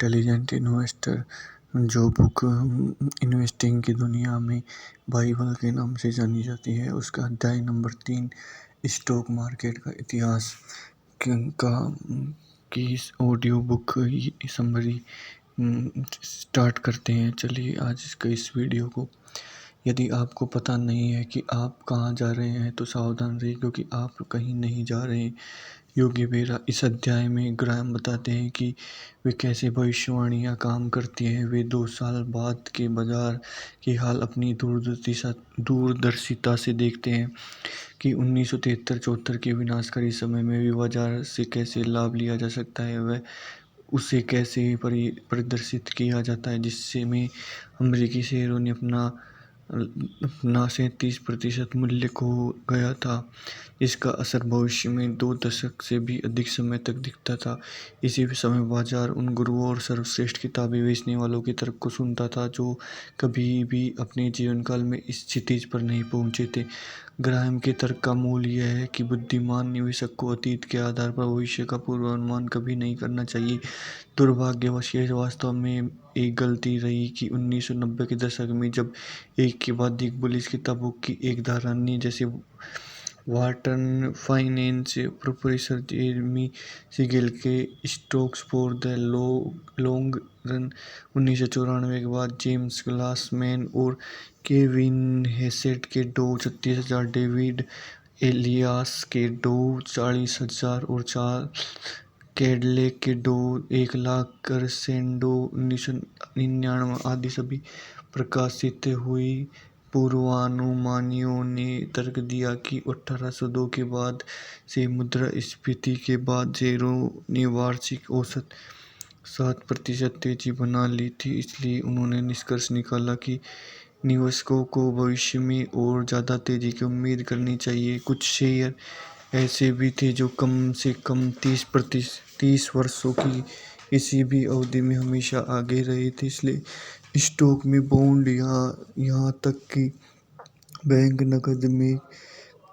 Intelligent investor जो book investing की दुनिया में बाइबल के नाम से जानी जाती है, उसका अध्याय नंबर 3 स्टॉक मार्केट का इतिहास का की इस ऑडियो बुक समरी स्टार्ट करते हैं। चलिए आज इस वीडियो को। यदि आपको पता नहीं है कि आप कहाँ जा रहे हैं तो सावधान रहिए, क्योंकि आप कहीं नहीं जा रहे। योगी बेरा इस अध्याय में ग्राहम बताते हैं कि वे कैसे भविष्यवाणियाँ काम करती हैं। वे 2 साल बाद के बाजार की हाल अपनी दूरदर्शिता से देखते हैं कि 1973-74 के विनाशकारी समय में भी बाजार से कैसे लाभ लिया जा सकता है। वह उसे कैसे प्रदर्शित किया जाता है, जिससे में अमेरिकी शेयरों ने अपना 37% मूल्य खो गया था। इसका असर भविष्य में 2 दशक से भी अधिक समय तक दिखता था। इसी समय बाजार उन गुरुओं और सर्वश्रेष्ठ किताबें बेचने वालों के तर्क को सुनता था जो कभी भी अपने जीवनकाल में इस क्षितिज पर नहीं पहुंचे थे। ग्राहम के तर्क का मूल यह है कि बुद्धिमान निवेशक को अतीत के आधार पर भविष्य का पूर्वानुमान कभी नहीं करना चाहिए। दुर्भाग्यवश यह वास्तव में एक गलती रही कि 1990 के दशक में जब एक के बाद एक बुलिश किताबों की एक धारा ने, जैसे वाटन फाइनेंस प्रोफेसर जेरेमी सिगेल के stocks for the long run 1994 के बाद जेम्स ग्लासमैन और केविन हेसेट के डो 36,000, डेविड एलियास के डो 40,000 और चार्ल्स कैडलेक के डो 1,00,000 करसेंडो 1999 आदि सभी प्रकाशित हुई। पूर्वानुमानियों ने तर्क दिया कि 1802 के बाद से मुद्रास्फीति के बाद शेयरों ने वार्षिक औसत 7% तेजी बना ली थी। इसलिए उन्होंने निष्कर्ष निकाला कि निवेशकों को भविष्य में और ज़्यादा तेजी की उम्मीद करनी चाहिए। कुछ शेयर ऐसे भी थे जो कम से कम 30 वर्षों की किसी भी अवधि में हमेशा आगे रहे थे। इसलिए स्टॉक में बॉन्ड यहाँ तक कि बैंक नकद में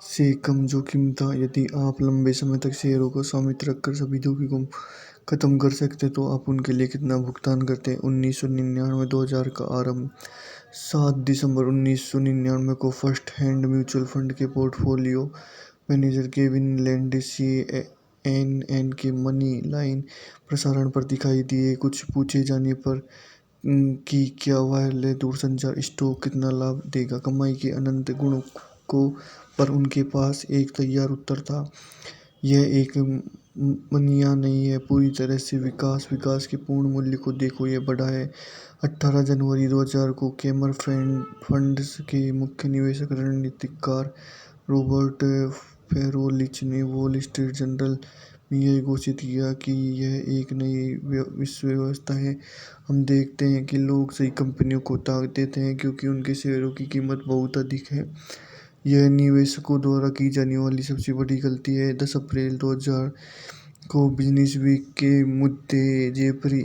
से कम जोखिम था। यदि आप लंबे समय तक शेयरों का स्वामित्व रखकर सभी जोखिम को खत्म कर सकते तो आप उनके लिए कितना भुगतान करते हैं। 1999-2000 का आरंभ। 7 दिसंबर 1999 को फर्स्ट हैंड म्यूचुअल फंड के पोर्टफोलियो मैनेजर केविन लैंडसी CNN के मनी लाइन प्रसारण पर दिखाई दिए। कुछ पूछे जाने पर कि क्या वायरलेस दूरसंचार स्टॉक कितना लाभ देगा, कमाई के अनंत गुणों को, पर उनके पास एक तैयार उत्तर था। यह एक मनिया नहीं है, पूरी तरह से विकास के पूर्ण मूल्य को देखो, यह बढ़ा है। 18 जनवरी 2000 को कैमर फंड्स के मुख्य निवेशक रणनीतिकार रॉबर्ट फेरोलिच ने वॉल स्ट्रीट जर्नल में यह घोषित किया कि यह एक नई विश्व व्यवस्था है। हम देखते हैं कि लोग सही कंपनियों को ताक देते हैं क्योंकि उनके शेयरों की कीमत बहुत अधिक है। यह निवेशकों द्वारा की जाने वाली सबसे बड़ी गलती है। 10 अप्रैल 2000 को बिजनेस वीक के मुद्दे। जेफरी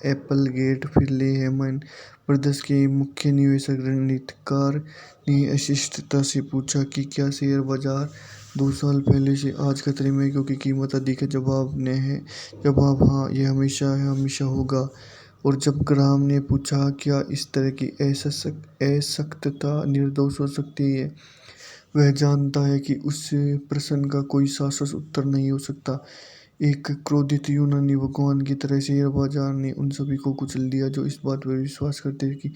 एप्पलगेट फिर लेहमैन ब्रदर्स के मुख्य निवेशक रणनीतिकार ने अशिष्टता से पूछा कि क्या शेयर बाजार 2 साल पहले से आज खतरे में है क्योंकि कीमत अधिक है। जवाब हाँ, यह हमेशा है, हमेशा होगा। और जब ग्राहम ने पूछा क्या इस तरह की असक्तता निर्दोष हो सकती है, वह जानता है कि उस प्रश्न का कोई शाश्वत उत्तर नहीं हो सकता। एक क्रोधित यूनानी भगवान की तरह शेयर बाजार ने उन सभी को कुचल दिया जो इस बात पर विश्वास करते थे कि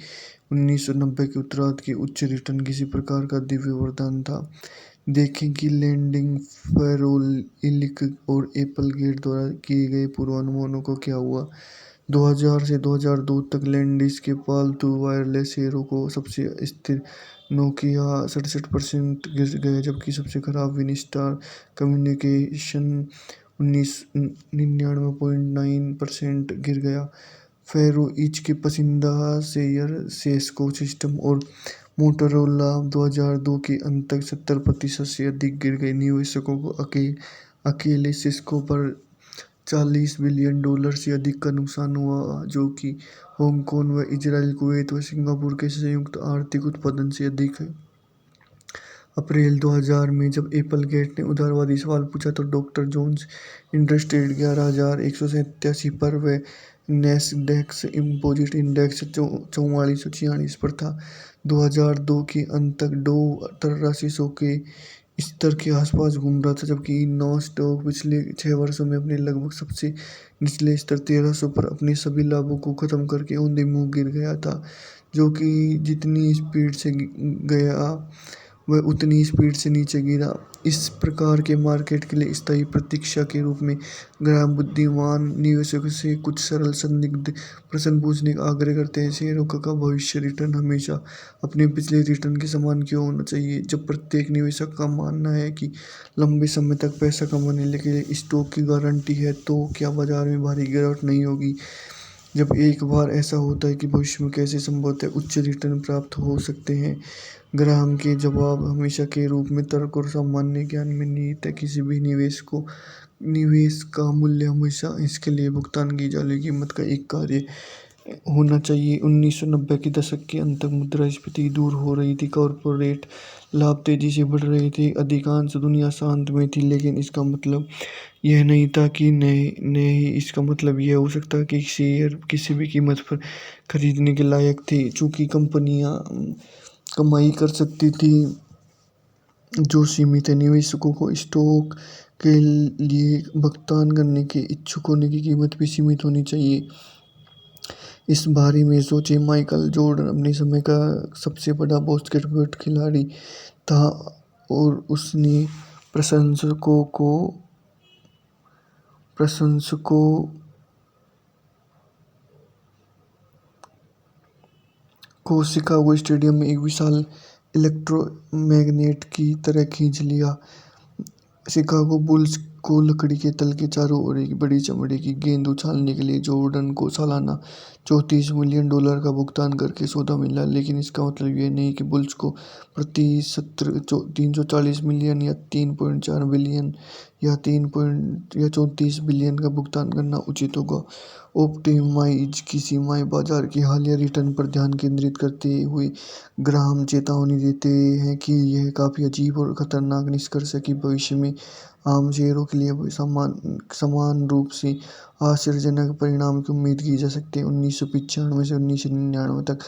1990 के उत्तरार्ध के उच्च रिटर्न किसी प्रकार का दिव्य वरदान था। देखें कि लैंडिंग फेरोलिक और एप्पलगेट द्वारा किए गए पूर्वानुमानों को क्या हुआ। 2000 से 2002 तक लैंडिस के पालतू वायरलेस शेयरों को सबसे स्थिर नोकिया 67% गिर गए, जबकि सबसे खराब विनस्टार कम्युनिकेशन 99.9% गिर गया। फेरोइच के पसंदीदा शेयर सेस्को सिस्टम और मोटोरोला 2002 के अंत तक 70% से अधिक गिर गए। निवेशकों को अकेले सिस्को पर $40 बिलियन से अधिक का नुकसान हुआ, जो कि हांगकांग व इजराइल, कुवैत व सिंगापुर के संयुक्त आर्थिक उत्पादन से अधिक है। अप्रैल 2000 में जब एप्पलगेट ने उदारवादी सवाल पूछा तो डॉक्टर जोन्स इंटरेस्ट रेट 11,187 पर व नैस्डैक इम्पोजिट इंडेक्स 4446 पर था। 2002 के अंत तक डो 8300 के स्तर के आसपास घूम रहा था, जबकि नॉस्टॉक पिछले 6 वर्षों में अपने लगभग सबसे निचले स्तर 1300 पर अपने सभी लाभों को खत्म करके औंधे मुंह गिर गया था, जो कि जितनी स्पीड से गया वह उतनी स्पीड से नीचे गिरा। इस प्रकार के मार्केट के लिए स्थायी प्रतीक्षा के रूप में ग्राहक बुद्धिमान निवेशकों से कुछ सरल संदिग्ध प्रश्न पूछने का आग्रह करते हैं। शेयरों का भविष्य रिटर्न हमेशा अपने पिछले रिटर्न के समान क्यों होना चाहिए? जब प्रत्येक निवेशक का मानना है कि लंबे समय तक पैसा कमाने के लिए स्टॉक की गारंटी है, तो क्या बाजार में भारी गिरावट नहीं होगी? जब एक बार ऐसा होता है कि भविष्य में कैसे संभवतः उच्च रिटर्न प्राप्त हो सकते हैं? ग्राहम के जवाब हमेशा के रूप में तर्क और सामान्य ज्ञान में निहित है। किसी भी निवेश का मूल्य हमेशा इसके लिए भुगतान की जाने वाली कीमत का एक कार्य होना चाहिए। 1990 के दशक के अंत तक मुद्रास्फीति दूर हो रही थी, कॉरपोरेट लाभ तेजी से बढ़ रहे थे, अधिकांश दुनिया शांत में थी, लेकिन इसका मतलब यह नहीं था कि नहीं इसका मतलब यह हो सकता कि शेयर किसी भी कीमत पर खरीदने के लायक थे। चूंकि कंपनियां कमाई कर सकती थी जो सीमित है, निवेशकों को स्टॉक के लिए भुगतान करने के इच्छुक होने की कीमत भी सीमित होनी चाहिए। इस बारे में सोचें, माइकल जॉर्डन अपने समय का सबसे बड़ा बास्केटबॉल खिलाड़ी था और उसने प्रशंसकों को शिकागो स्टेडियम में एक विशाल इलेक्ट्रोमैग्नेट की तरह खींच लिया। शिकागो बुल्स को लकड़ी के तल के चारों ओर एक बड़ी चमड़े की गेंद उछालने के लिए जॉर्डन को सालाना $34 मिलियन का भुगतान करके सौदा मिला, लेकिन इसका मतलब यह नहीं कि बुल्स को प्रति सत्र 340 मिलियन या 3.4 बिलियन या 34 बिलियन का भुगतान करना उचित होगा। ऑप्टिमाइज की सीमाएं बाजार के हालिया रिटर्न पर ध्यान केंद्रित करते हुए ग्राहम चेतावनी देते हैं कि यह काफी अजीब और खतरनाक निष्कर्ष है कि भविष्य में आम शेयरों के लिए समान रूप से आश्चर्यजनक परिणाम की उम्मीद की जा सकती है। 1995 से 1999 तक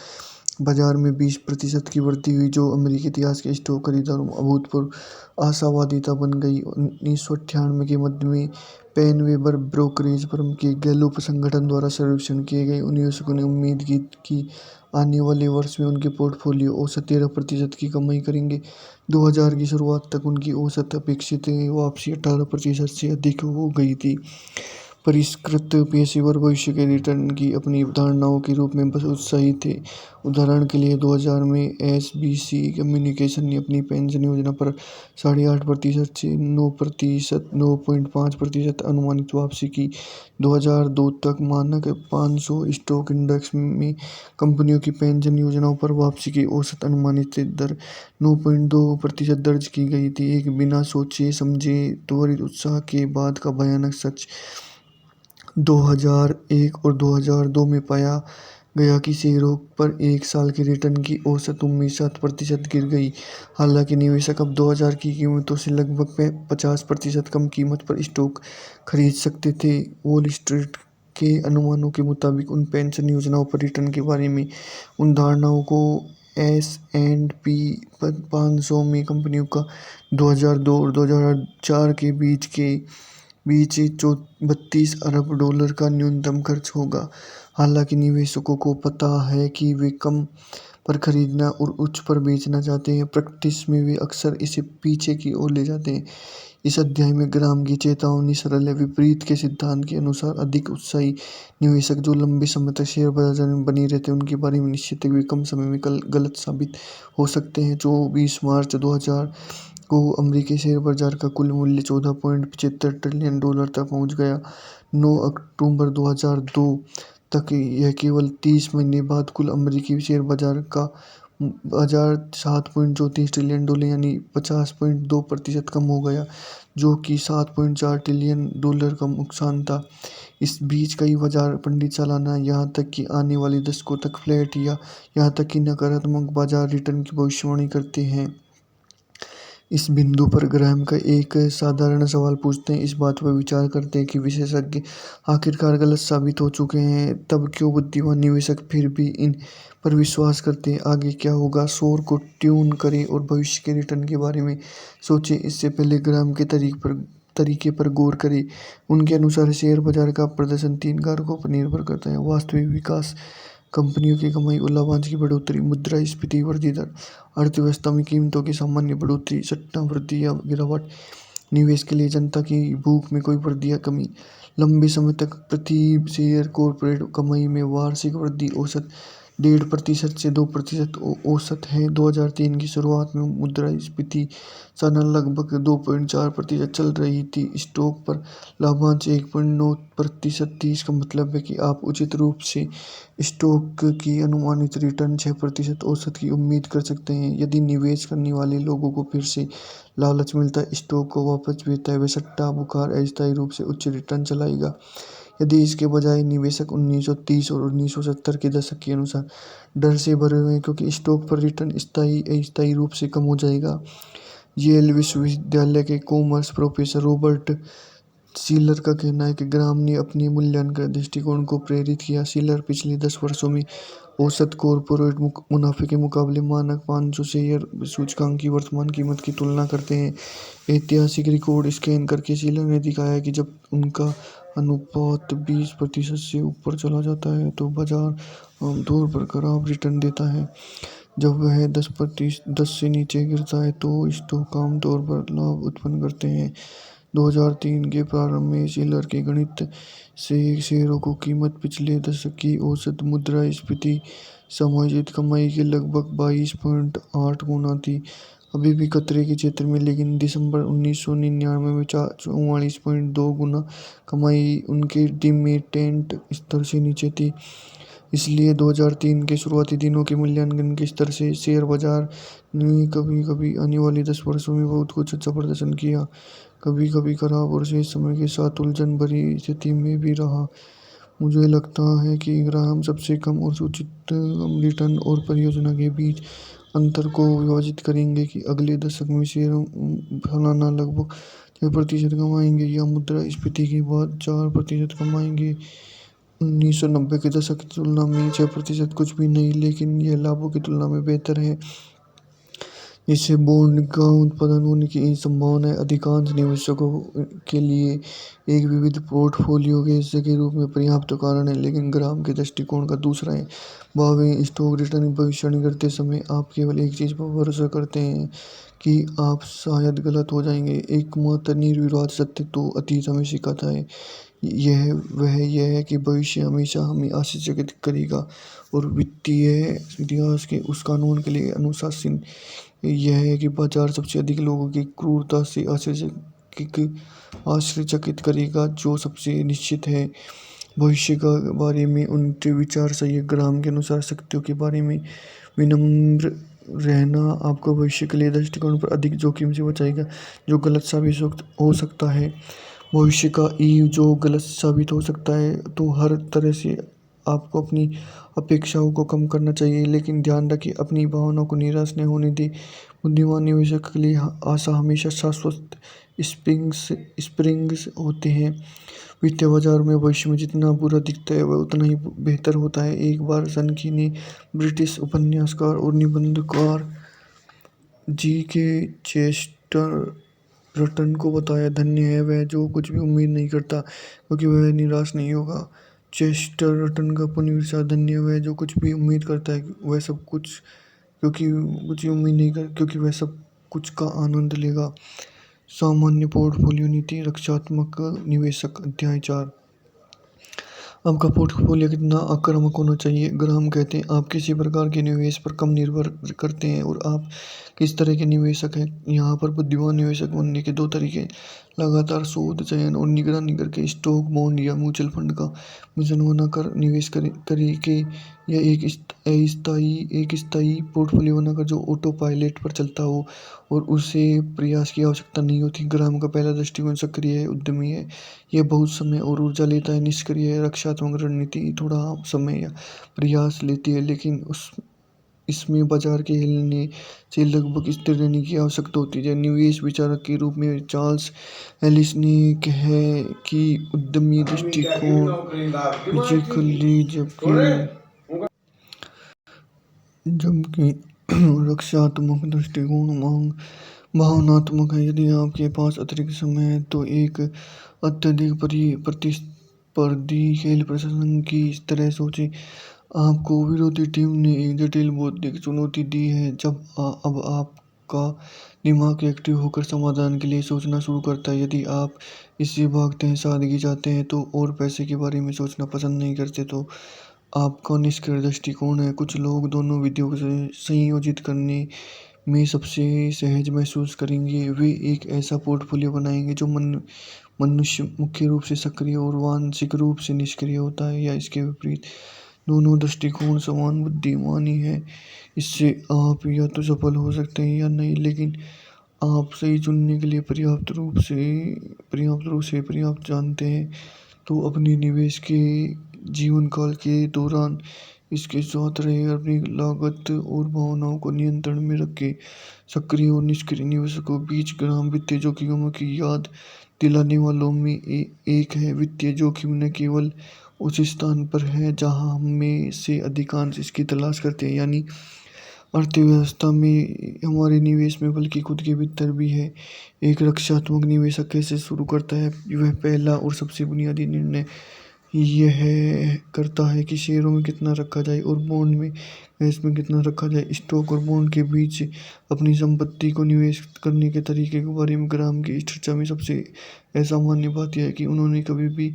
बाजार में 20% की वृद्धि हुई, जो अमेरिकी इतिहास के स्टॉक खरीदारों में अभूतपूर्व आशावादिता बन गई। 1998 के मध्य में पेन वेबर ब्रोकरेज फर्म के गैलेप संगठन द्वारा सर्वेक्षण किए गए निवेशकों ने उम्मीद की कि आने वाले वर्ष में उनके पोर्टफोलियो औसत 13% की कमाई करेंगे। 2000 की शुरुआत तक उनकी औसत अपेक्षित वापसी 18% से अधिक हो गई थी। परिष्कृत पेशेवर भविष्य के रिटर्न की अपनी धारणाओं के रूप में बस उत्साही थे। उदाहरण के लिए 2000 में एसबीसी कम्युनिकेशन ने अपनी पेंशन योजना पर 8.5% से 9.5% अनुमानित वापसी की। 2002 तक मानक 500 स्टॉक इंडेक्स में कंपनियों की पेंशन योजनाओं पर वापसी की औसत अनुमानित दर 9.2% दर्ज की गई थी। एक बिना सोचे समझे त्वरित उत्साह के बाद का भयानक सच 2001 और 2002 में पाया गया कि शेयरों पर एक साल के रिटर्न की औसत उम्मीद 7% गिर गई। हालांकि निवेशक अब 2000 की कीमतों से लगभग 50% कम कीमत पर स्टॉक खरीद सकते थे। वॉल स्ट्रीट के अनुमानों के मुताबिक उन पेंशन योजनाओं पर रिटर्न के बारे में उन धारणाओं को S&P 500 में कंपनियों का 2002 और 2004 के बीच $32 अरब का न्यूनतम खर्च होगा। हालांकि निवेशकों को पता है कि वे कम पर खरीदना और उच्च पर बेचना चाहते हैं, प्रैक्टिस में वे अक्सर इसे पीछे की ओर ले जाते हैं। इस अध्याय में ग्राहम की चेतावनी सरल है। विपरीत के सिद्धांत के अनुसार अधिक उत्साही निवेशक जो लंबे समय तक शेयर बाजार में बने रहते हैं, उनके बारे में निश्चित है वे कम समय में गलत साबित हो सकते हैं। 24 मार्च 2000 को अमेरिकी शेयर बाजार का कुल मूल्य $14.75 ट्रिलियन तक पहुंच गया। 9 अक्टूबर 2002 तक यह केवल 30 महीने बाद कुल अमेरिकी शेयर बाजार 7.34 ट्रिलियन यानी 50.2% कम हो गया, जो कि $7.4 ट्रिलियन का नुकसान था। इस बीच कई बाजार पंडित सालाना यहाँ तक कि आने वाले दशकों तक फ्लैट या यहाँ तक कि नकारात्मक बाजार रिटर्न की भविष्यवाणी करते हैं। इस बिंदु पर ग्राहम का एक साधारण सवाल पूछते हैं, इस बात पर विचार करते हैं कि विशेषज्ञ आखिरकार गलत साबित हो चुके हैं, तब क्यों बुद्धिमान निवेशक फिर भी इन पर विश्वास करते हैं। आगे क्या होगा, शोर को ट्यून करें और भविष्य के रिटर्न के बारे में सोचें। इससे पहले ग्राहम के तरीके पर गौर करें। उनके अनुसार शेयर बाजार का प्रदर्शन 3 कारकों पर निर्भर करता है: वास्तविक विकास, कंपनियों की कमाई और लाभांश की बढ़ोतरी, मुद्रास्फीति वृद्धि दर, अर्थव्यवस्था में कीमतों की सामान्य बढ़ोतरी, सट्टा वृद्धि या गिरावट, निवेश के लिए जनता की भूख में कोई वृद्धि या कमी। लंबे समय तक प्रति शेयर कॉर्पोरेट कमाई में वार्षिक वृद्धि औसत 1.5% से 2% औसत है। 2003 की शुरुआत में मुद्रास्फीति सालाना लगभग 2.4% चल रही थी। स्टॉक पर लाभांश 1.9% थी। इसका मतलब है कि आप उचित रूप से स्टॉक की अनुमानित रिटर्न 6% औसत की उम्मीद कर सकते हैं। यदि निवेश करने वाले लोगों को फिर से लालच मिलता है स्टॉक को वापस बेचता है, वे सट्टा बुखार अस्थायी रूप से उच्च रिटर्न चलाएगा। यदि इसके बजाय निवेशक 1930 और 1970 के दशक के अनुसार डर से भरे हुए हैं क्योंकि स्टॉक पर रिटर्न अस्थायी रूप से कम हो जाएगा। येल विश्वविद्यालय के कॉमर्स प्रोफेसर रॉबर्ट सीलर का कहना है कि ग्राहम ने अपने मूल्यांकन दृष्टिकोण को प्रेरित किया। सीलर पिछले 10 वर्षों में औसत कॉर्पोरेट मुनाफे के मुकाबले मानक 500 शेयर सूचकांक की वर्तमान कीमत की तुलना करते हैं। ऐतिहासिक रिकॉर्ड स्कैन करके सीलर ने दिखाया कि जब उनका अनुपात 20% से ऊपर चला जाता है तो बाजार आमतौर पर खराब रिटर्न देता है। जब वह 10 से नीचे गिरता है तो स्टॉक आमतौर पर लाभ उत्पन्न करते हैं। 2003 के प्रारंभ में सीलर के गणित से शेयरों की कीमत पिछले दशक की औसत मुद्रास्फीति समायोजित कमाई के लगभग 22.8 गुना थी। अभी भी खतरे के क्षेत्र में, लेकिन दिसंबर 1999 में 44.2 गुना कमाई उनके डिमेटेंट स्तर से नीचे थी। इसलिए 2003 के शुरुआती दिनों के मूल्यांकन के स्तर से शेयर बाजार ने कभी कभी आने वाले 10 वर्षों में बहुत कुछ अच्छा प्रदर्शन किया, कभी कभी खराब और शेष समय के साथ उलझन भरी स्थिति में भी रहा। मुझे लगता है कि ग्राहम सबसे कम और उचित रिटर्न और परियोजना के बीच अंतर को विभाजित करेंगे कि अगले दशक में शेयर सालाना लगभग 6% कमाएंगे या मुद्रास्फीति के बाद 4% कमाएंगे। 1990 के दशक की तुलना में 6% कुछ भी नहीं, लेकिन यह लाभों की तुलना में बेहतर है। इससे बॉन्ड का उत्पादन होने की संभावना है। अधिकांश निवेशकों के लिए एक विविध पोर्टफोलियो के हिस्से के रूप में पर्याप्त कारण है, लेकिन ग्राहम के दृष्टिकोण का दूसरा है। भावी स्टॉक रिटर्न की भविष्यवाणी करते समय आप केवल एक चीज पर भरोसा करते हैं कि आप शायद गलत हो जाएंगे। एकमात्र निर्विवाद सत्य तो अतीत हमें सिखाता है, यह है कि भविष्य हमेशा हमें आश्चर्यचकित करेगा। और वित्तीय इतिहास के उस कानून के लिए अनुशासन यह है कि बाजार सबसे अधिक लोगों की क्रूरता से आश्चर्यचकित करेगा जो सबसे निश्चित है। भविष्य के बारे में उनके विचार सही है। ग्राहम के अनुसार शक्तियों के बारे में विनम्र रहना आपको भविष्य के लिए दृष्टिकोण पर अधिक जोखिम से बचाएगा जो गलत साबित हो सकता है। भविष्य का ईव जो गलत साबित हो सकता है, तो हर तरह से आपको अपनी अपेक्षाओं को कम करना चाहिए, लेकिन ध्यान रखें अपनी भावनाओं को निराश न होने दें। बुद्धिमान निवेशक के लिए आशा हमेशा शाश्वत स्प्रिंग्स होते हैं। वित्तीय बाजार में भविष्य में जितना बुरा दिखता है वह उतना ही बेहतर होता है। एक बार सनकी ने ब्रिटिश उपन्यासकार और निबंधकार जी के चेस्टरटन को बताया, धन्य है वह जो कुछ भी उम्मीद नहीं करता क्योंकि वह निराश नहीं होगा। चेस्टरटन का पुनर्विचार, धन्य है वह जो कुछ भी उम्मीद करता है वह सब कुछ क्योंकि कुछ उम्मीद नहीं कर क्योंकि वह सब कुछ का आनंद लेगा। सामान्य पोर्टफोलियो नीति, रक्षात्मक निवेशक। अध्याय 4। आपका पोर्टफोलियो कितना आक्रामक होना चाहिए। ग्राहम कहते हैं आप किसी प्रकार के निवेश पर कम निर्भर करते हैं और आप किस तरह के निवेशक हैं। यहाँ पर बुद्धिमान निवेशक बनने के 2 तरीके: लगातार शोध, चयन और निगरानी करके स्टॉक, बॉन्ड या म्यूचुअल फंड का मिश्रण बनाकर निवेश करके, या एक स्थायी पोर्टफोलियो बनाकर जो ऑटो पायलट पर चलता हो और उसे प्रयास की आवश्यकता नहीं होती। ग्राहम का पहला दृष्टिकोण सक्रिय है, उद्यमी है। यह बहुत समय और ऊर्जा लेता है। निष्क्रिय है, रक्षात्मक रणनीति थोड़ा समय या प्रयास लेती है, लेकिन इसमें बाजार के हिलने से लगभग स्थिर रहने की आवश्यकता होती है। निवेश विचारक के रूप में चार्ल्स एलिस ने है कि उद्यमी दृष्टिकोण फिजिकली जबकि रक्षात्मक दृष्टिकोण भावनात्मक है। यदि आपके पास अतिरिक्त समय है तो एक अत्यधिक प्रतिस्पर्धी खेल प्रशासन की इस तरह सोचें। आपको विरोधी टीम ने एक जटिल बौद्धिक चुनौती दी है। अब आपका दिमाग एक्टिव होकर समाधान के लिए सोचना शुरू करता है। यदि आप इससे भागते हैं, सादगी चाहते हैं तो और पैसे के बारे में सोचना पसंद नहीं करते तो आपका निष्क्रिय दृष्टिकोण है। कुछ लोग दोनों विधियों को संयोजित करने में सबसे सहज महसूस करेंगे। वे एक ऐसा पोर्टफोलियो बनाएंगे जो मनुष्य मुख्य रूप से सक्रिय और मानसिक रूप से निष्क्रिय होता है, या इसके विपरीत। दोनों दृष्टिकोण समान बुद्धिमानी है। इससे आप या तो सफल हो सकते हैं या नहीं, लेकिन आप सही चुनने के लिए पर्याप्त जानते हैं तो अपने निवेश के जीवन काल के दौरान इसके साथ रहे। अपनी लागत और भावनाओं को नियंत्रण में रखें। सक्रिय और निष्क्रिय निवेशकों के बीच ग्राम वित्तीय जोखिमों की याद दिलाने वालों में एक है। वित्तीय जोखिम न केवल उस स्थान पर है जहां हम में से अधिकांश इसकी तलाश करते हैं, यानी अर्थव्यवस्था में, हमारे निवेश में, बल्कि खुद के भीतर भी है। एक रक्षात्मक निवेशक कैसे शुरू करता है? वह पहला और सबसे बुनियादी निर्णय यह करता है कि शेयरों में कितना रखा जाए और बॉन्ड में कैश में कितना रखा जाए। स्टॉक और बॉन्ड के बीच अपनी संपत्ति को निवेश करने के तरीके के बारे में ग्राम की इस चर्चा में सबसे असामान्य बात यह है कि उन्होंने कभी भी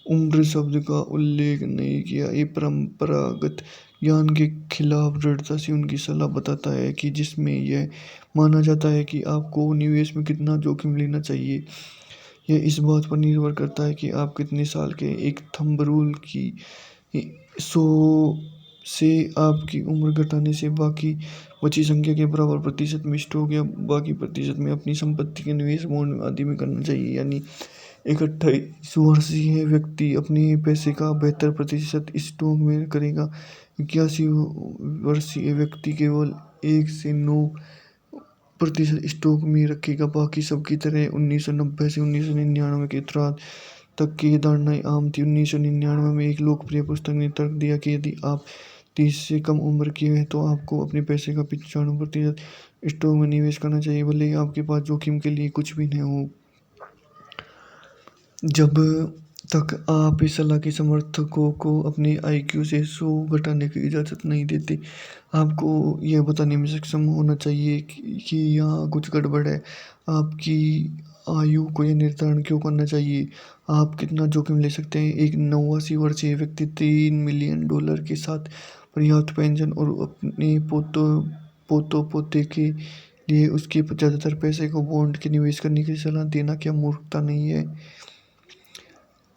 उम्र शब्द का उल्लेख नहीं किया। ये परंपरागत ज्ञान के खिलाफ दृढ़ता से उनकी सलाह बताता है कि जिसमें यह माना जाता है कि आपको निवेश में कितना जोखिम लेना चाहिए यह इस बात पर निर्भर करता है कि आप कितने साल के। एक थंब रूल की 100 से आपकी उम्र घटाने से बाकी बची संख्या के बराबर प्रतिशत में स्टॉक या बाकी प्रतिशत में अपनी संपत्ति के निवेश बॉन्ड आदि में करना चाहिए। यानी एक 28 वर्षीय व्यक्ति अपने पैसे का 72% स्टॉक में करेगा। 81 वर्षीय व्यक्ति केवल 1 से 9% स्टॉक में रखेगा। बाकी सबकी तरह 1990 से 1999 के उत्तरार्ध तक की धारणाएं आम थी। 1999 में एक लोकप्रिय पुस्तक ने तर्क दिया कि यदि आप 30 से कम उम्र के हैं तो आपको अपने पैसे का 95% स्टॉक में निवेश करना चाहिए, भले ही आपके पास जोखिम के लिए कुछ भी न हो। जब तक आप इस सलाह के समर्थकों को अपने IQ से 100 घटाने की इजाज़त नहीं देते, आपको यह बताने में सक्षम होना चाहिए कि यहाँ कुछ गड़बड़ है। आपकी आयु को यह निर्धारण क्यों करना चाहिए? आप कितना जोखिम ले सकते हैं? एक 89 वर्षीय व्यक्ति $3 मिलियन के साथ पर्याप्त पेंशन और अपने पोतों पोते के लिए उसके ज़्यादातर पैसे को बॉन्ड के निवेश करने की सलाह देना क्या मूर्खता नहीं है?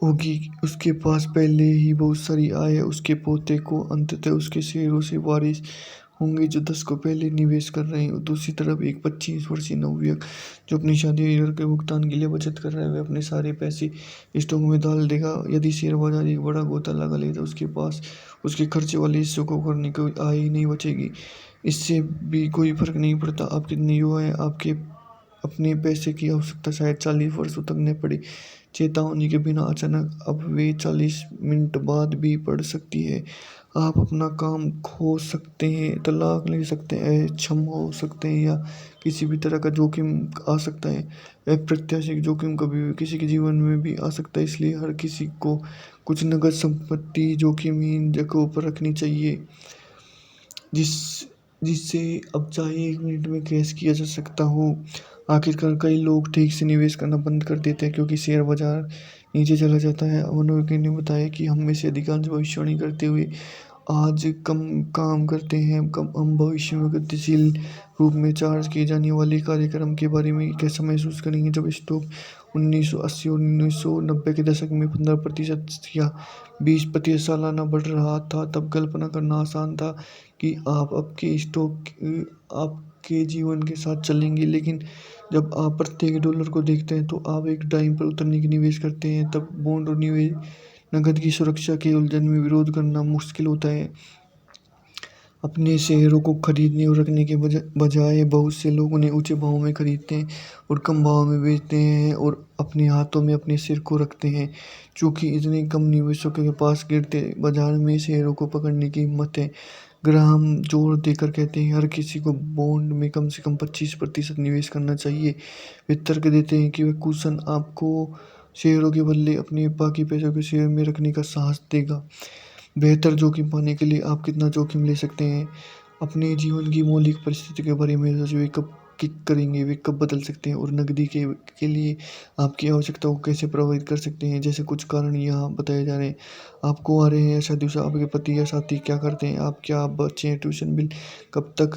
होगी। उसके पास पहले ही बहुत सारी आय है। उसके पोते को अंततः उसके शेयरों से वारिस होंगे जो 10 को पहले निवेश कर रहे हैं। दूसरी तरफ एक 25 वर्षीय नवयुवक जो अपनी शादी के भुगतान के लिए बचत कर रहा है, वह अपने सारे पैसे स्टॉक में डाल देगा। यदि शेयर बाजार एक बड़ा गोता लगा ले तो उसके पास उसके खर्चे वाले हिस्सों को करने की आय ही नहीं बचेगी। इससे भी कोई फर्क नहीं पड़ता आप कितने युवा हैं, आपके अपने पैसे की आवश्यकता शायद 40 वर्षों तक न पड़े। चेतावनी के बिना अचानक अब वे 40 मिनट बाद भी पड़ सकती है। आप अपना काम खो सकते हैं, तलाक ले सकते हैं, अक्षम हो सकते हैं, या किसी भी तरह का जोखिम आ सकता है। अप्रत्याशित जोखिम कभी भी किसी के जीवन में भी आ सकता है, इसलिए हर किसी को कुछ नकद संपत्ति जोखिमहीन जगहों पर रखनी चाहिए जिस जिससे अब चाहे 1 मिनट में क्रैश किया जा सकता हो। आखिरकार कई लोग ठीक से निवेश करना बंद कर देते हैं क्योंकि शेयर बाजार नीचे चला जाता है। मनोवैज्ञानिक ने बताया कि हम में से अधिकांश भविष्यवाणी करते हुए आज कम काम करते हैं। कम हम भविष्य में गतिशील रूप में चार्ज किए जाने वाले कार्यक्रम के बारे में कैसा महसूस करेंगे। जब स्टॉक 1980 और 1990 के दशक में 15% या 20% सालाना बढ़ रहा था, तब कल्पना करना आसान था कि आप आपके स्टॉक आपके जीवन के साथ चलेंगे। लेकिन जब आप प्रत्येक डॉलर को देखते हैं तो आप एक टाइम पर उतरने की निवेश करते हैं, तब बॉन्ड और नकद की सुरक्षा के उलझन में विरोध करना मुश्किल होता है। अपने शेयरों को खरीदने और रखने के बजाय बहुत से लोग उन्हें ऊंचे भाव में खरीदते हैं और कम भाव में बेचते हैं और अपने हाथों में अपने सिर को रखते हैं। क्योंकि इतने कम निवेशकों के पास गिरते बाजार में शेयरों को पकड़ने की हिम्मत है। ग्राहम जोर देकर कहते हैं हर किसी को बॉन्ड में कम से कम 25% निवेश करना चाहिए। वे तर्क देते हैं कि वह कुशन आपको शेयरों के बदले अपने बाकी पैसों को शेयर में रखने का साहस देगा। बेहतर जोखिम पाने के लिए आप कितना जोखिम ले सकते हैं? अपने जीवन की मौलिक परिस्थिति के बारे में सोचें, वे कब किक करेंगे, वे कब बदल सकते हैं और नकदी के लिए आपकी आवश्यकताओं को कैसे प्रभावित कर सकते हैं। जैसे कुछ कारण यहाँ बताए जा रहे हैं। आपको आ रहे हैं या शादी से आपके पति या साथी क्या करते हैं? आप क्या बच्चे हैं? ट्यूशन बिल कब तक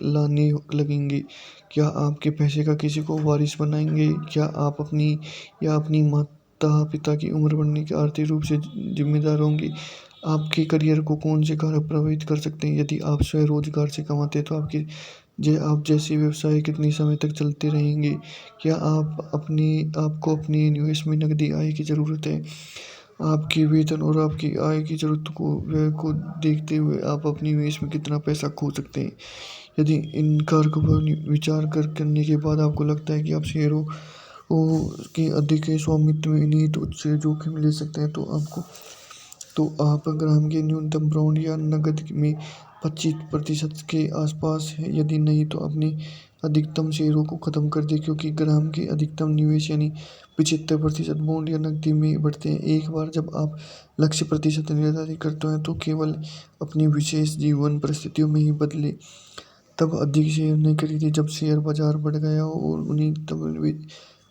लाने लगेंगे? क्या आपके पैसे का किसी को वारिस बनाएंगे? क्या आप अपनी या अपनी माता पिता की उम्र बढ़ने के आर्थिक रूप से जिम्मेदार होंगे? आपके करियर को कौन से कारक प्रभावित कर सकते हैं? यदि आप स्वरोजगार से कमाते हैं तो आप जैसे व्यवसाय कितने समय तक चलते रहेंगे? क्या आपको अपने निवेश में नकदी आय की ज़रूरत है? आपके वेतन और आपकी आय की ज़रूरत को देखते हुए आप अपने निवेश में कितना पैसा खो सकते हैं? यदि इन कारकों पर विचार करने के बाद आपको लगता है कि आप शेयरों के अधिक स्वामित्व में नहीं तो उच्च जोखिम ले सकते हैं, तो आप ग्राम के न्यूनतम बॉन्ड या नकद में 25% के आसपास है। यदि नहीं तो अपने अधिकतम शेयरों को खत्म कर दें, क्योंकि ग्राम के अधिकतम निवेश यानी 75% बॉन्ड या नकदी में बढ़ते हैं। एक बार जब आप लक्ष्य प्रतिशत निर्धारित करते हैं तो केवल अपनी विशेष जीवन परिस्थितियों में ही बदले। तब अधिक शेयर नहीं खरीदे जब शेयर बाजार बढ़ गया हो और उन्हें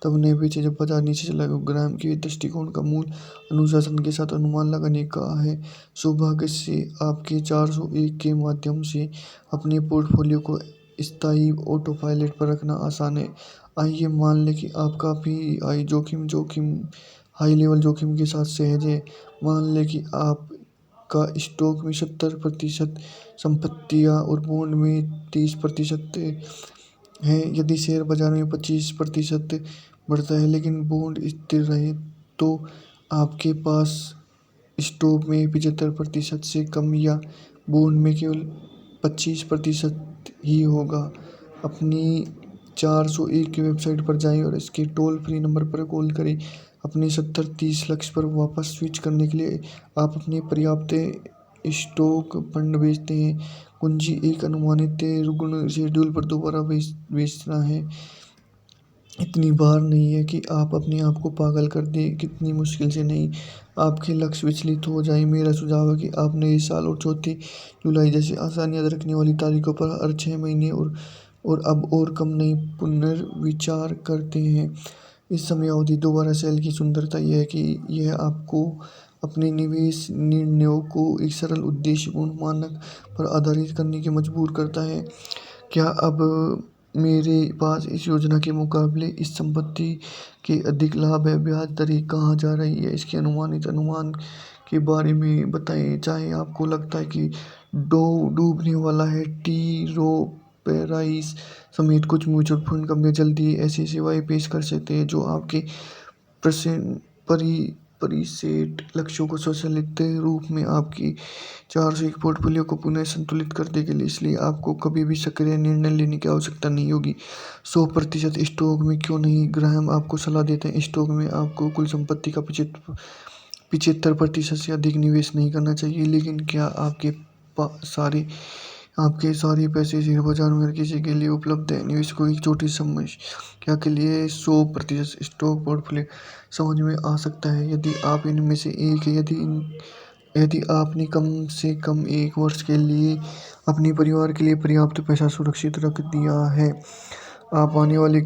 तब नहीं बेचे जब बाजार नीचे चला गया। ग्राहम के दृष्टिकोण का मूल अनुशासन के साथ अनुमान लगाने का है। सौभाग्य से आपके 401 के माध्यम से अपने पोर्टफोलियो को स्थायी ऑटो पायलट पर रखना आसान है। आइए मान लें कि आप काफ़ी हाई लेवल जोखिम के साथ सहज है। मान लें कि आपका स्टॉक में 70% संपत्तियां और बॉन्ड में 30% है। यदि शेयर बाजार में 25% बढ़ता है लेकिन बॉन्ड स्थिर रहे तो आपके पास स्टॉक में 75% से कम या बॉन्ड में केवल 25% ही होगा। अपनी 401 की वेबसाइट पर जाएं और इसके टोल फ्री नंबर पर कॉल करें। अपने 70-30 लक्ष्य पर वापस स्विच करने के लिए आप अपने पर्याप्त स्टॉक फंड बेचते हैं। कुंजी एक अनुमानित रुग्ण शेड्यूल पर दोबारा बेचना है। इतनी बार नहीं है कि आप अपने आप को पागल कर दें, कितनी मुश्किल से नहीं। आपके लक्ष्य विचलित हो जाए, मेरा सुझाव है कि आप नए साल और 4 जुलाई जैसे आसान याद रखने वाली तारीखों पर हर 6 महीने और अब और कम नहीं पुनर्विचार करते हैं। इस समय अवधि दोबारा सेल की सुंदरता यह है कि यह आपको अपने निवेश निर्णयों को एक सरल उद्देश्यपूर्ण मानक पर आधारित करने की मजबूर करता है। क्या अब मेरे पास इस योजना के मुकाबले इस संपत्ति के अधिक लाभ है? ब्याज दरें कहाँ जा रही है? इसके अनुमानित अनुमान के बारे में बताएं। चाहे आपको लगता है कि डूबने वाला है। टी रो पेराइस समेत कुछ म्यूचुअल फंड कंपनियां जल्दी ही ऐसी सेवाएं पेश कर सकते हैं जो आपके परसेंट परिसेट लक्ष्यों को स्वचालित रूप में आपकी 401 पोर्टफोलियो को पुनः संतुलित कर देंगे। इसलिए आपको कभी भी सक्रिय निर्णय लेने की आवश्यकता नहीं होगी। 100% स्टॉक में क्यों नहीं? ग्राहम आपको सलाह देते हैं स्टॉक में आपको कुल संपत्ति का 75% से अधिक निवेश नहीं करना चाहिए। लेकिन क्या आपके सारे पैसे शेयर बाजार में हर किसी के लिए उपलब्ध है? निवेशकों की छोटी समस्या के लिए 100% स्टॉक पोर्टफोलियो समझ में आ सकता है यदि आप इनमें से एक है। यदि आपने कम से कम 1 वर्ष के लिए अपने परिवार के लिए पर्याप्त पैसा सुरक्षित रख दिया है, आप आने वाले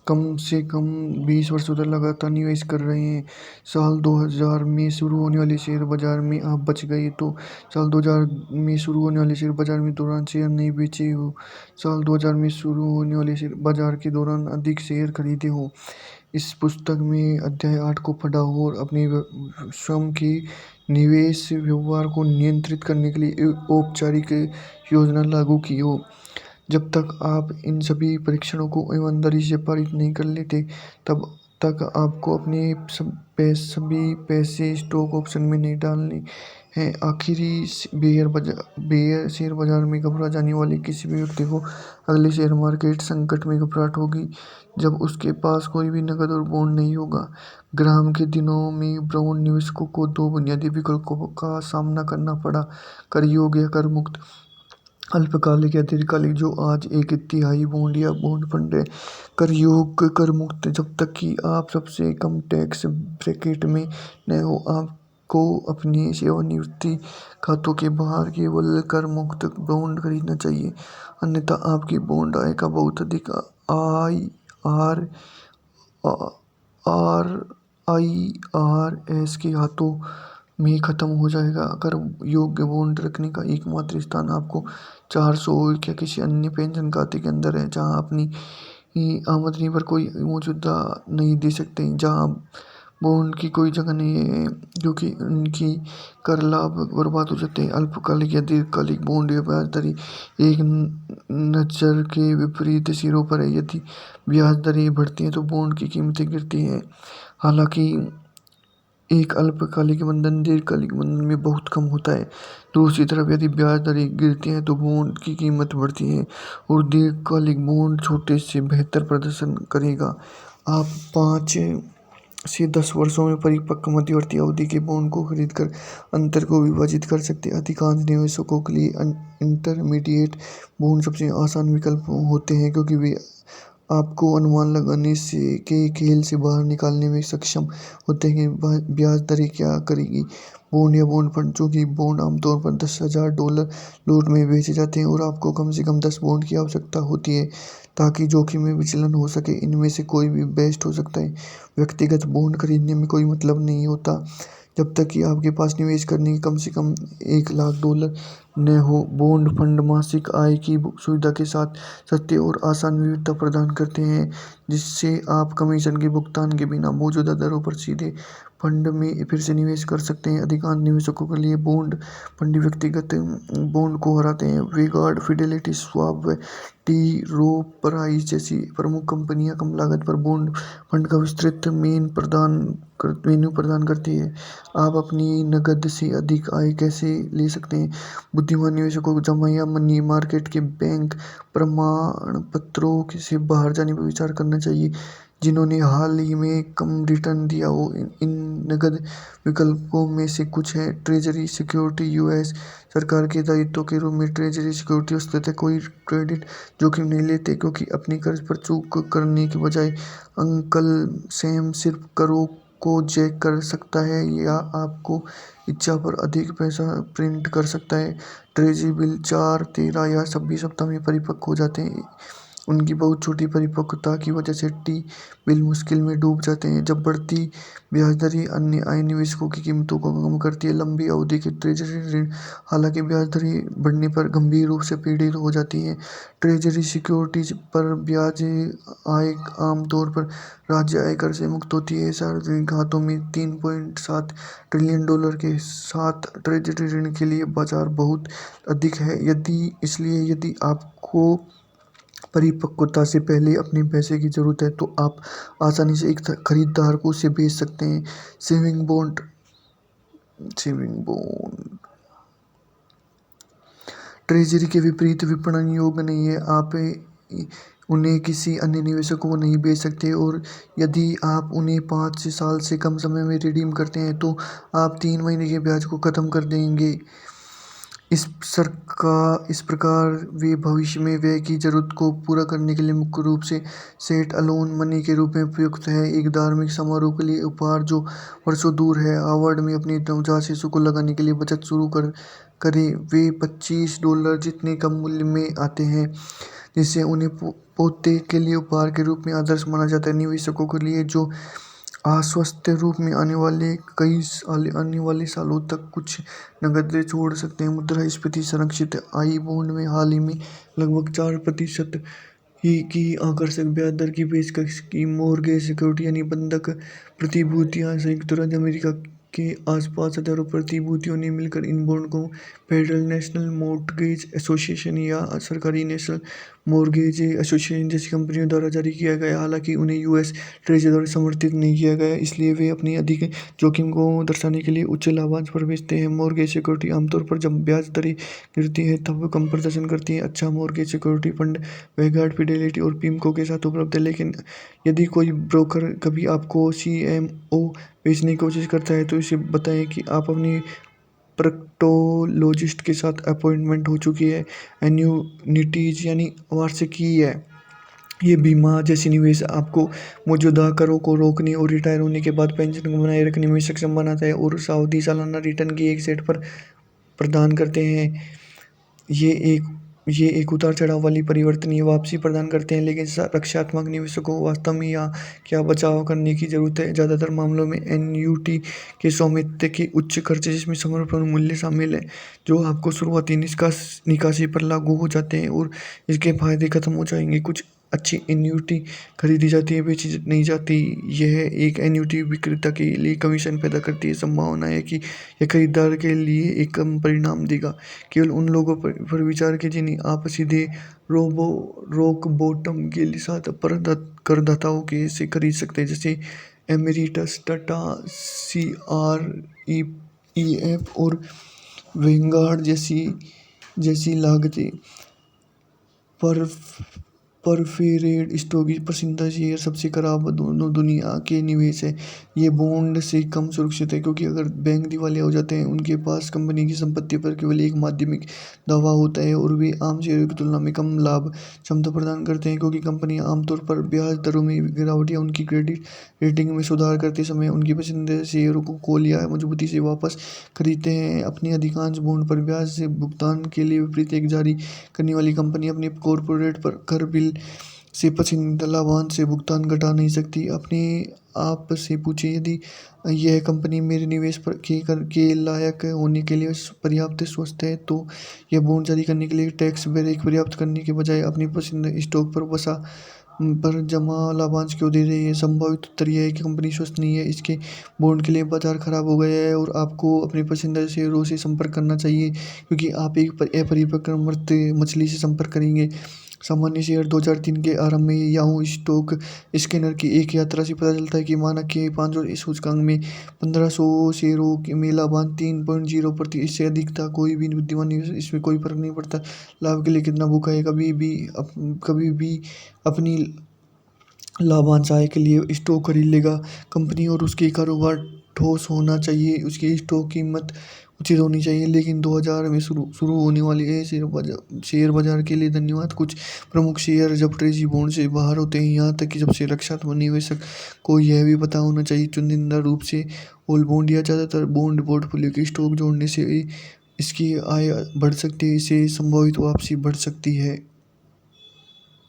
कम से कम 20 वर्षों तक लगातार निवेश कर रहे हैं। साल 2000 में शुरू होने वाले शेयर बाजार में आप बच गए तो साल 2000 में शुरू होने वाले शेयर बाजार में दौरान शेयर नहीं बेचे हो। साल 2000 में शुरू होने वाले शेयर बाजार के दौरान अधिक शेयर खरीदे हो। इस पुस्तक में अध्याय 8 को पढ़ा हो और अपने स्वयं के निवेश व्यवहार को नियंत्रित करने के लिए औपचारिक योजना लागू की हो। जब तक आप इन सभी परीक्षणों को ईमानदारी से पारित नहीं कर लेते, तब तक आपको अपने सभी पैसे स्टॉक ऑप्शन में नहीं डालने है। आखिरी बेयर शेयर बाजार में घबरा जाने वाले किसी भी व्यक्ति को अगले शेयर मार्केट संकट में घबराहट होगी जब उसके पास कोई भी नकद और बॉन्ड नहीं होगा। ग्राम के दिनों में बॉन्ड निवेशकों को दो बुनियादी विकल्पों का सामना करना पड़ा, कर योग्य या कर मुक्त। अल्पकालिक या दीर्घकालिक, जो आज एक तिहाई बॉन्ड या बॉन्ड फंड है। कर योग्य, कर मुक्त, जब तक कि आप सबसे कम टैक्स ब्रैकेट में न हो, आपको अपने सेवानिवृत्ति खातों के बाहर केवल कर मुक्त बॉन्ड खरीदना चाहिए। अन्यथा आपकी बॉन्ड आय का बहुत अधिक आई आर आर IRS के हाथों में खत्म हो जाएगा। कर योग्य बॉन्ड रखने का एकमात्र स्थान आपको 400 या किसी अन्य पेंशन खाते के अंदर है, जहां अपनी आमदनी पर कोई मौजूदा नहीं दे सकते, जहां बॉन्ड की कोई जगह नहीं है क्योंकि उनकी कर लाभ बर्बाद हो जाते हैं। अल्पकालिक या दीर्घकालिक बॉन्ड या ब्याज दरें एक नज़र के विपरीत सिरों पर है। यदि ब्याज दरें बढ़ती हैं तो बॉन्ड की कीमतें गिरती हैं। हालांकि एक अल्पकालिक बंधन दीर्घकालिक बंधन में बहुत कम होता है। दूसरी तरफ यदि ब्याज दरें गिरती हैं तो बॉन्ड की कीमत बढ़ती है और दीर्घकालिक बॉन्ड छोटे से बेहतर प्रदर्शन करेगा। आप 5 से 10 वर्षों में परिपक्व मध्यवर्ती अवधि के बॉन्ड को खरीदकर अंतर को विभाजित कर सकते हैं। अधिकांश निवेशकों के लिए इंटरमीडिएट बॉन्ड सबसे आसान विकल्प होते हैं क्योंकि वे आपको अनुमान लगाने से के खेल से बाहर निकालने में सक्षम होते हैं कि ब्याज दरें क्या करेगी। बॉन्ड या बॉन्ड फंड, जो कि बॉन्ड आमतौर पर $10,000 लॉट में बेचे जाते हैं और आपको कम से कम 10 बॉन्ड की आवश्यकता होती है ताकि जोखिम में विचलन हो सके। इनमें से कोई भी बेस्ट हो सकता है। व्यक्तिगत बॉन्ड खरीदने में कोई मतलब नहीं होता जब तक कि आपके पास निवेश करने की कम से कम $1,00,000 न हो। बॉन्ड फंड मासिक आय की सुविधा के साथ सस्ते और आसान विविधता प्रदान करते हैं, जिससे आप कमीशन के भुगतान के बिना मौजूदा दरों पर सीधे फंड में फिर से निवेश कर सकते हैं। अधिकांश निवेशकों के लिए बॉन्ड फंड व्यक्तिगत बॉन्ड को हराते हैं। वैनगार्ड, फिडेलिटी, श्वाब व टी रो प्राइस जैसी प्रमुख कंपनियां कम लागत पर बॉन्ड फंड का विस्तृत मेन्यू प्रदान करती है। आप अपनी नकद से अधिक आय कैसे ले सकते हैं? बुद्धिमान निवेशकों को जमा या मनी मार्केट के बैंक प्रमाणपत्रों से बाहर जाने पर विचार करना चाहिए, जिन्होंने हाल ही में कम रिटर्न दिया हो। इन नकद विकल्पों में से कुछ हैं। ट्रेजरी सिक्योरिटी, यूएस सरकार के दायित्व के रूप में ट्रेजरी सिक्योरिटी वस्तुतः कोई क्रेडिट जोखिम नहीं लेते क्योंकि अपनी कर्ज पर चूक करने के बजाय अंकल सैम सिर्फ करों को जैक कर सकता है या आपको इच्छा पर अधिक पैसा प्रिंट कर सकता है। ट्रेजरी बिल 4, 13 या 26 सप्ताह में परिपक्व हो जाते हैं। उनकी बहुत छोटी परिपक्वता की वजह से टी बिल मुश्किल में डूब जाते हैं। जब बढ़ती ब्याज दरें अन्य आय निवेशकों की कीमतों को कम करती है। लंबी अवधि के ट्रेजरी ऋण, हालांकि ब्याज दरें बढ़ने पर गंभीर रूप से पीड़ित हो जाती हैं। ट्रेजरी सिक्योरिटीज पर ब्याज आय आमतौर पर राज्य आयकर से मुक्त होती है। सार्वजनिक खातों में $3.7 ट्रिलियन के साथ ट्रेजरी ऋण के लिए बाजार बहुत अधिक है। इसलिए यदि आपको परिपक्वता से पहले अपने पैसे की जरूरत है तो आप आसानी से एक खरीदार को उसे बेच सकते हैं। सेविंग बॉन्ड ट्रेजरी के विपरीत विपणन योग्य नहीं है। आप उन्हें किसी अन्य निवेशक को नहीं बेच सकते और यदि आप उन्हें 5 साल से कम समय में रिडीम करते हैं तो आप 3 महीने के ब्याज को खत्म कर देंगे। इस प्रकार वे भविष्य में व्यय की जरूरत को पूरा करने के लिए मुख्य रूप से सेट अलोन मनी के रूप में उपयुक्त है। एक धार्मिक समारोह के लिए उपहार जो वर्षों दूर है। हार्वर्ड में अपनी नवजात शिशु को लगाने के लिए बचत शुरू करें। वे $25 जितने कम मूल्य में आते हैं, जिससे उन्हें पोते के लिए उपहार के रूप में आदर्श माना जाता है। निवेशकों के लिए जो आश्वस्त रूप में आने वाले सालों तक कुछ नकद छोड़ सकते हैं। मुद्रास्फीति संरक्षित आई बॉन्ड में हाल ही में लगभग 4% की आकर्षक ब्याज दर की पेशकश की। मॉर्गेज सिक्योरिटी यानी बंधक प्रतिभूतियां, संयुक्त राज्य अमेरिका के आसपास हजारों प्रतिभूतियों ने मिलकर इन बॉन्ड को फेडरल नेशनल मॉर्टगेज एसोसिएशन या सरकारी नेशनल मॉर्गेज एसोसिएशन जैसी कंपनियों द्वारा जारी किया गया। हालांकि उन्हें यूएस ट्रेजरी द्वारा समर्थित नहीं किया गया, इसलिए वे अपनी अधिक जोखिम को दर्शाने के लिए उच्च लाभांश पर बेचते हैं। मॉर्गेज सिक्योरिटी आमतौर पर जब ब्याज दरें गिरती हैं तब कम प्रदर्शन करती हैं। अच्छा mortgage security fund Vanguard, Fidelity और पिमको के साथ उपलब्ध है। लेकिन यदि कोई ब्रोकर कभी आपको सीएमओ बेचने की कोशिश करता है तो इसे बताएं कि आप अपनी प्रक्टोलॉजिस्ट के साथ अपॉइंटमेंट हो चुकी है। एन्युनिटीज यानी वार्षिकी है। ये बीमा जैसी निवेश आपको मौजूदा करों को रोकने और रिटायर होने के बाद पेंशन को बनाए रखने में सक्षम बनाता है और सावधि सालाना रिटर्न की एक सेट पर प्रदान करते हैं। ये एक उतार चढ़ाव वाली परिवर्तनीय वापसी प्रदान करते हैं, लेकिन रक्षात्मक निवेशकों को वास्तव में यहाँ क्या बचाव करने की जरूरत है। ज़्यादातर मामलों में एन्युटी के स्वामित्व के उच्च खर्च, जिसमें समर्पण मूल्य शामिल है, जो आपको शुरुआती निकासी पर लागू हो जाते हैं और इसके फायदे खत्म हो जाएंगे। कुछ अच्छी एन्युटी खरीदी जाती है, बेची नहीं जाती। यह एक एन्युटी विक्रेता के लिए कमीशन पैदा करती है। संभावना है कि यह खरीदार के लिए एक कम परिणाम देगा। केवल उन लोगों पर विचार कीजिए जिन्हें आप सीधे रॉक बॉटम के साथ करदाताओं के से खरीद सकते हैं, जैसे एमेरिटस, टाटा, सीआरईएफ और वैनगार्ड जैसी लागतें। पर प्रेफर्ड स्टॉक की पसंदीदा शेयर सबसे खराब दोनों दुनिया के निवेश है। ये बॉन्ड से कम सुरक्षित है, क्योंकि अगर बैंक दिवालिया हो जाते हैं उनके पास कंपनी की संपत्ति पर केवल एक माध्यमिक दावा होता है और वे आम शेयरों की तुलना में कम लाभ क्षमता प्रदान करते हैं। क्योंकि कंपनियां आमतौर पर ब्याज दरों में गिरावट या उनकी क्रेडिट रेटिंग में सुधार करते समय उनकी पसंदीदा शेयरों को कॉल या मजबूती से वापस खरीदते हैं। अपनी अधिकांश बॉन्ड पर ब्याज से भुगतान के लिए विपरीत एक जारी करने वाली कंपनी अपनी कॉर्पोरेट पर कर बिल से पसंदीदा लाभांश से भुगतान घटा नहीं सकती। अपने आप से पूछिए, यदि यह कंपनी मेरे निवेश पर के लायक होने के लिए पर्याप्त स्वस्थ है, तो यह बॉन्ड जारी करने के लिए टैक्स ब्रेक पर्याप्त करने के बजाय अपनी पसंदीदा स्टॉक पर जमा लाभांश क्यों दे रही है। संभावित उत्तर यह है कि कंपनी स्वस्थ नहीं है, इसके बॉन्ड के लिए बाजार खराब हो गया है और आपको अपने पसंदीदा शेयरों से संपर्क करना चाहिए, क्योंकि आप एक अपरिपक्व मृत मछली से संपर्क करेंगे। सामान्य शेयर 2003 के आरंभ में याहू स्टॉक स्कैनर की एक यात्रा से पता चलता है कि मानक के 500 सूचकांक में 1500 शेयरों में लाभांश 3.0% इससे अधिक था। कोई भी बुद्धिमान निवेशक इसमें कोई फर्क नहीं पड़ता लाभ के लिए कितना भूखा है, कभी भी अपनी लाभांश आय के लिए स्टॉक खरीद लेगा। कंपनी और उसके कारोबार ठोस होना चाहिए, उसकी स्टॉक कीमत उचित होनी चाहिए। लेकिन 2000 में शुरू होने वाले शेयर बाजार के लिए धन्यवाद। कुछ प्रमुख शेयर जब ट्रेजरी बॉन्ड से बाहर होते हैं, यहाँ तक कि सबसे रक्षात्मक निवेशक को यह भी पता होना चाहिए चुनिंदा रूप से ऑल बॉन्ड या ज़्यादातर बॉन्ड पोर्टफोलियो के स्टॉक जोड़ने से इसकी आय बढ़ सकती है, इससे संभावित वापसी बढ़ सकती है।